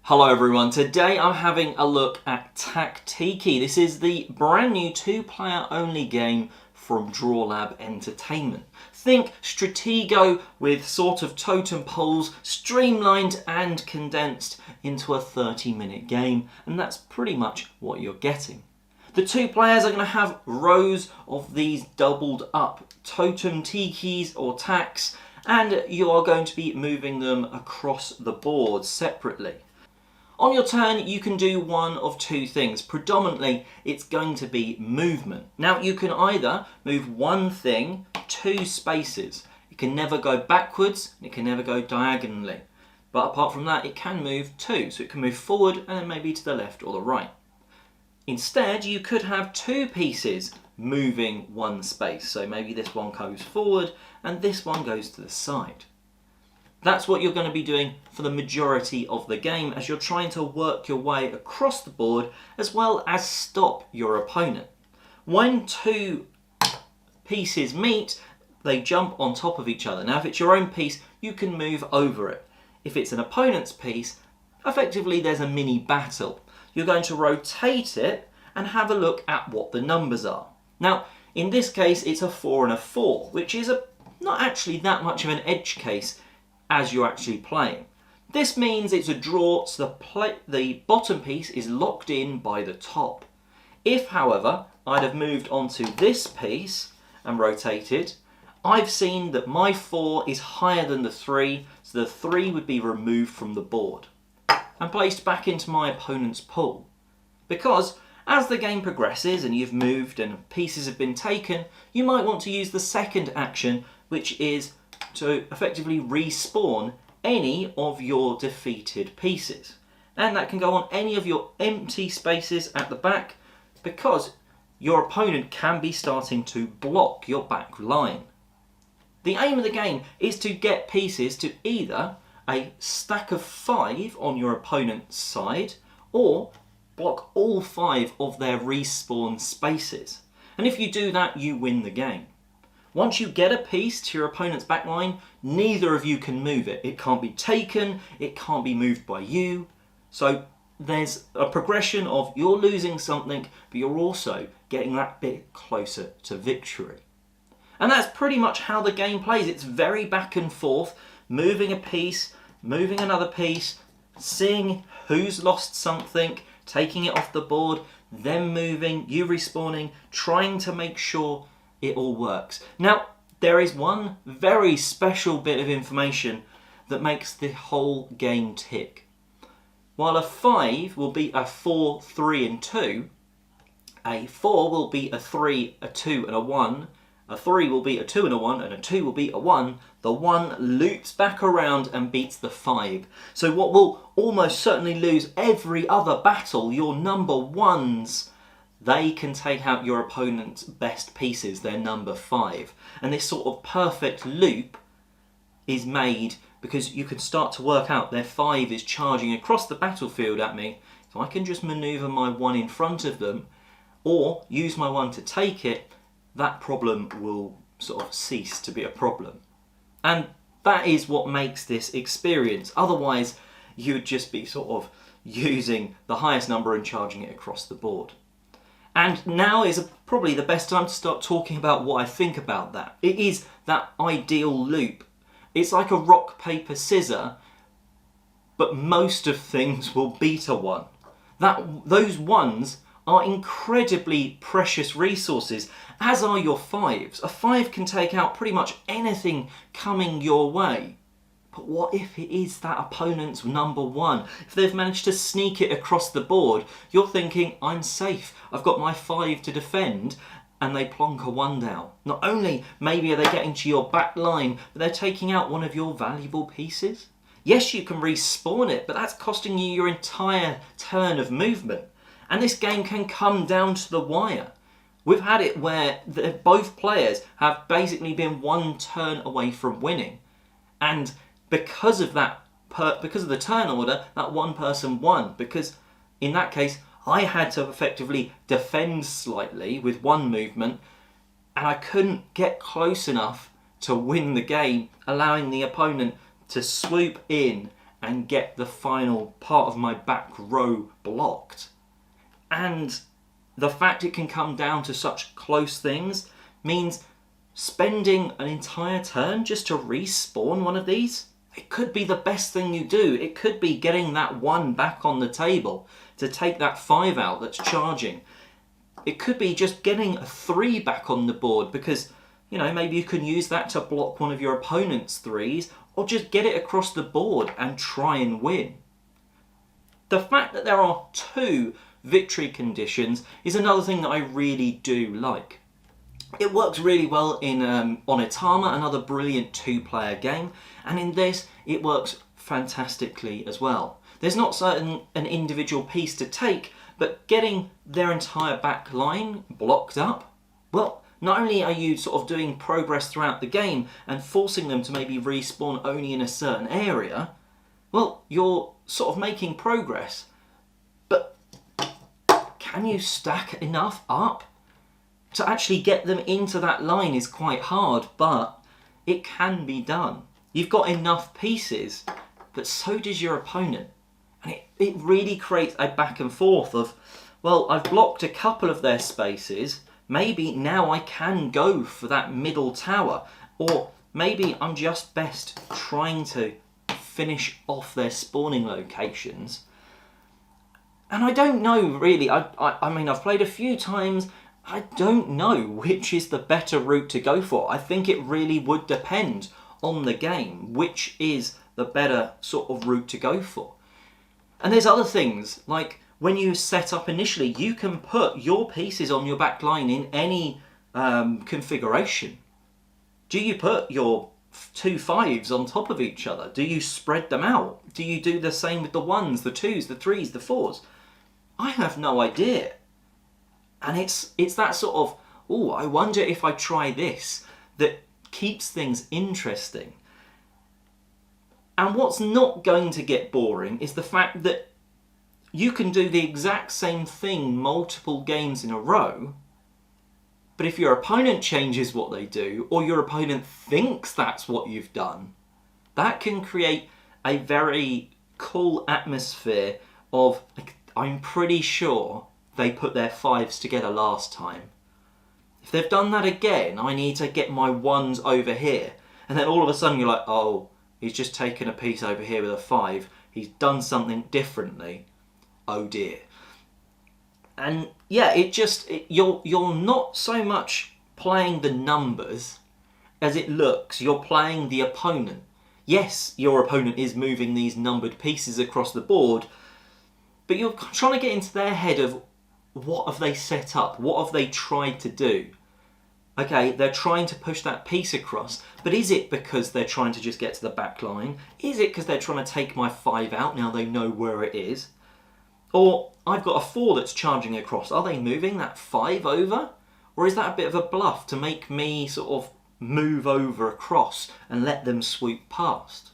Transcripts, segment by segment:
Hello everyone, today I'm having a look at TacTiki. This is the brand new two-player only game from Drawlab Entertainment. Think Stratego with sort of totem poles streamlined and condensed into a 30-minute game, and that's pretty much what you're getting. The two players are going to have rows of these doubled up totem tikis or tacks, and you are going to be moving them across the board separately. On your turn, you can do one of two things. Predominantly, it's going to be movement. Now, you can either move one thing 2 spaces. It can never go backwards, it can never go diagonally. But apart from that, it can move 2. So it can move forward and then maybe to the left or the right. Instead, you could have 2 pieces moving 1 space. So maybe this one goes forward and this one goes to the side. That's what you're going to be doing for the majority of the game as you're trying to work your way across the board as well as stop your opponent. When 2 pieces meet, they jump on top of each other. Now, if it's your own piece, you can move over it. If it's an opponent's piece, effectively there's a mini battle. You're going to rotate it and have a look at what the numbers are. Now, in this case, it's a 4 and a 4, which is not actually that much of an edge case as you're actually playing. This means it's a draw, so the bottom piece is locked in by the top. If, however, I'd have moved onto this piece and rotated, I've seen that my 4 is higher than the 3, so the 3 would be removed from the board and placed back into my opponent's pool. Because as the game progresses and you've moved and pieces have been taken, you might want to use the second action, which is to effectively respawn any of your defeated pieces. And that can go on any of your empty spaces at the back because your opponent can be starting to block your back line. The aim of the game is to get pieces to either a stack of 5 on your opponent's side or block all 5 of their respawn spaces. And if you do that, you win the game. Once you get a piece to your opponent's backline, neither of you can move it. It can't be taken, it can't be moved by you. So there's a progression of you're losing something, but you're also getting that bit closer to victory. And that's pretty much how the game plays. It's very back and forth, moving a piece, moving another piece, seeing who's lost something, taking it off the board, then moving, you respawning, trying to make sure it all works. Now, there is one very special bit of information that makes the whole game tick. While a 5 will be a 4, 3 and 2, a 4 will be a 3, a 2 and a 1, a 3 will be a 2 and a 1, and a 2 will be a 1, the 1 loops back around and beats the 5. So what will almost certainly lose every other battle, your number 1s, they can take out your opponent's best pieces, their number 5. And this sort of perfect loop is made because you can start to work out their 5 is charging across the battlefield at me. So I can just maneuver my 1 in front of them or use my 1 to take it. That problem will sort of cease to be a problem. And that is what makes this experience. Otherwise, you would just be sort of using the highest number and charging it across the board. And now is probably the best time to start talking about what I think about that. It is that ideal loop. It's like a rock, paper, scissor, but most of things will beat a 1. Those 1s are incredibly precious resources, as are your 5s. A 5 can take out pretty much anything coming your way. But what if it is that opponent's number 1? If they've managed to sneak it across the board, you're thinking, I'm safe. I've got my 5 to defend, and they plonk a 1 down. Not only maybe are they getting to your back line, but they're taking out one of your valuable pieces. Yes, you can respawn it, but that's costing you your entire turn of movement. And this game can come down to the wire. We've had it where both players have basically been 1 turn away from winning. And because of that, because of the turn order, that 1 person won. Because in that case, I had to effectively defend slightly with 1 movement, and I couldn't get close enough to win the game, allowing the opponent to swoop in and get the final part of my back row blocked. And the fact it can come down to such close things means spending an entire turn just to respawn one of these, it could be the best thing you do. It could be getting that 1 back on the table to take that 5 out that's charging. It could be just getting a 3 back on the board because, you know, maybe you can use that to block one of your opponent's 3s, or just get it across the board and try and win. The fact that there are 2 victory conditions is another thing that I really do like. It works really well in Onitama, another brilliant 2-player game, and in this it works fantastically as well. There's not an individual piece to take, but getting their entire back line blocked up, well, not only are you sort of doing progress throughout the game and forcing them to maybe respawn only in a certain area, well, you're sort of making progress, but can you stack enough up? To actually get them into that line is quite hard, but it can be done. You've got enough pieces, but so does your opponent. And it really creates a back and forth of, well, I've blocked a couple of their spaces, maybe now I can go for that middle tower, or maybe I'm just best trying to finish off their spawning locations. And I don't know really, I mean, I've played a few times, I don't know which is the better route to go for. I think it really would depend on the game, which is the better sort of route to go for. And there's other things, like when you set up initially, you can put your pieces on your back line in any configuration. Do you put your 2 5s on top of each other? Do you spread them out? Do you do the same with the 1s, the 2s, the 3s, the 4s? I have no idea. And it's that sort of, oh, I wonder if I try this, that keeps things interesting. And what's not going to get boring is the fact that you can do the exact same thing multiple games in a row, but if your opponent changes what they do, or your opponent thinks that's what you've done, that can create a very cool atmosphere of, like, I'm pretty sure they put their 5s together last time. If they've done that again, I need to get my 1s over here. And then all of a sudden you're like, oh, he's just taken a piece over here with a 5. He's done something differently. Oh dear. And yeah, you're not so much playing the numbers as it looks. You're playing the opponent. Yes, your opponent is moving these numbered pieces across the board, but you're trying to get into their head of, what have they set up? What have they tried to do? Okay, they're trying to push that piece across, but is it because they're trying to just get to the back line? Is it because they're trying to take my 5 out, now they know where it is? Or, I've got a 4 that's charging across, are they moving that 5 over? Or is that a bit of a bluff to make me sort of move over across and let them swoop past?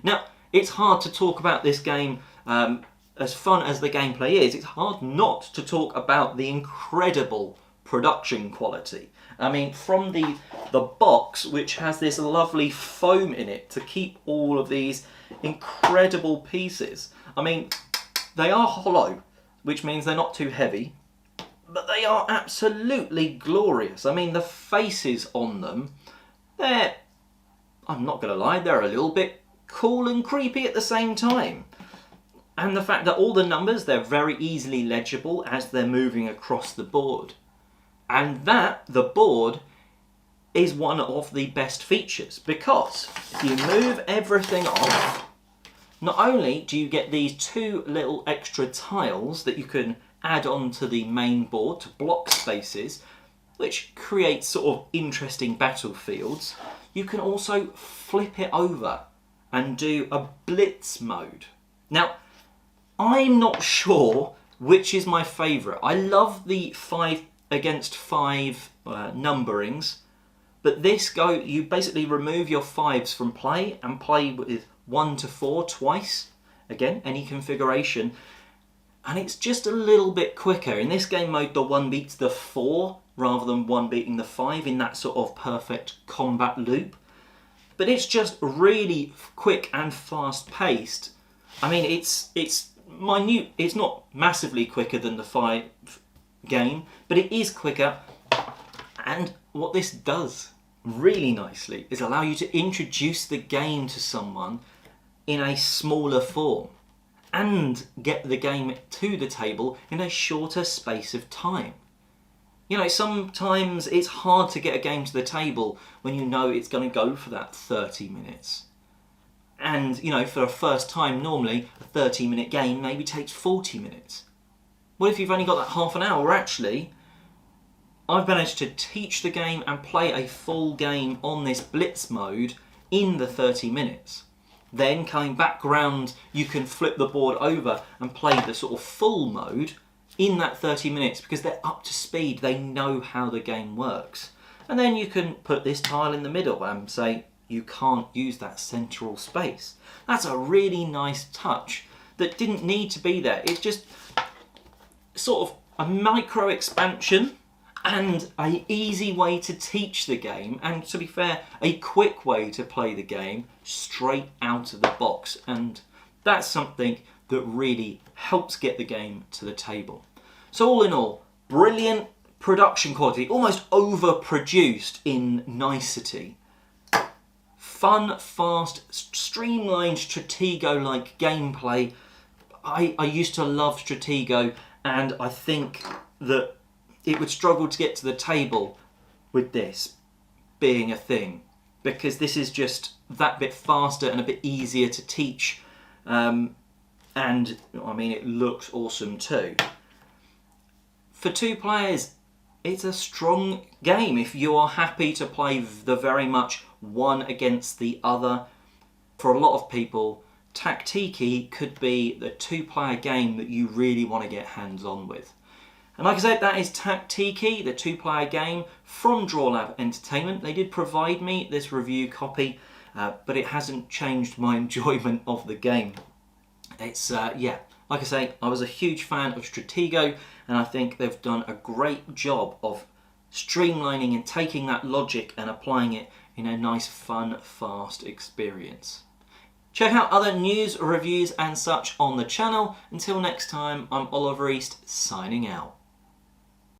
Now, it's hard to talk about this game, as fun as the gameplay is, it's hard not to talk about the incredible production quality. I mean, from the box, which has this lovely foam in it to keep all of these incredible pieces. I mean, they are hollow, which means they're not too heavy, but they are absolutely glorious. I mean, the faces on them, I'm not going to lie, they're a little bit cool and creepy at the same time. And the fact that all the numbers, they're very easily legible as they're moving across the board. And that, the board, is one of the best features, because if you move everything off, not only do you get these 2 little extra tiles that you can add onto the main board to block spaces, which creates sort of interesting battlefields, you can also flip it over and do a blitz mode. Now, I'm not sure which is my favourite. I love the 5 against 5 numberings, but this you basically remove your 5s from play and play with 1 to 4 twice. Again, any configuration. And it's just a little bit quicker. In this game mode, the 1 beats the 4 rather than 1 beating the 5 in that sort of perfect combat loop. but it's just really quick and fast paced. I mean, it's minute. It's not massively quicker than the 5 game, but it is quicker. And what this does really nicely is allow you to introduce the game to someone in a smaller form and get the game to the table in a shorter space of time. You know, sometimes it's hard to get a game to the table when you know it's going to go for that 30 minutes. And, you know, for a first time, normally a 30-minute game maybe takes 40 minutes. What if you've only got that half an hour? Well, actually, I've managed to teach the game and play a full game on this blitz mode in the 30 minutes. Then coming back round, you can flip the board over and play the sort of full mode in that 30 minutes because they're up to speed, they know how the game works. And then you can put this tile in the middle and say you can't use that central space. That's a really nice touch that didn't need to be there. It's just sort of a micro expansion and an easy way to teach the game, and to be fair, a quick way to play the game straight out of the box. And that's something that really helps get the game to the table. So all in all, brilliant production quality, almost overproduced in nicety. Fun, fast, streamlined Stratego-like gameplay. I used to love Stratego, and I think that it would struggle to get to the table with this being a thing, because this is just that bit faster and a bit easier to teach, and I mean, it looks awesome too. For 2 players, it's a strong game if you are happy to play the very much one against the other. For a lot of people, TacTiki could be the 2-player game that you really want to get hands-on with. And like I said, that is TacTiki, the 2-player game from Drawlab Entertainment. They did provide me this review copy, but it hasn't changed my enjoyment of the game. It's, yeah, like I say, I was a huge fan of Stratego, and I think they've done a great job of streamlining and taking that logic and applying it in a nice, fun, fast experience. Check out other news, reviews and such on the channel. Until next time, I'm Oliver East, signing out.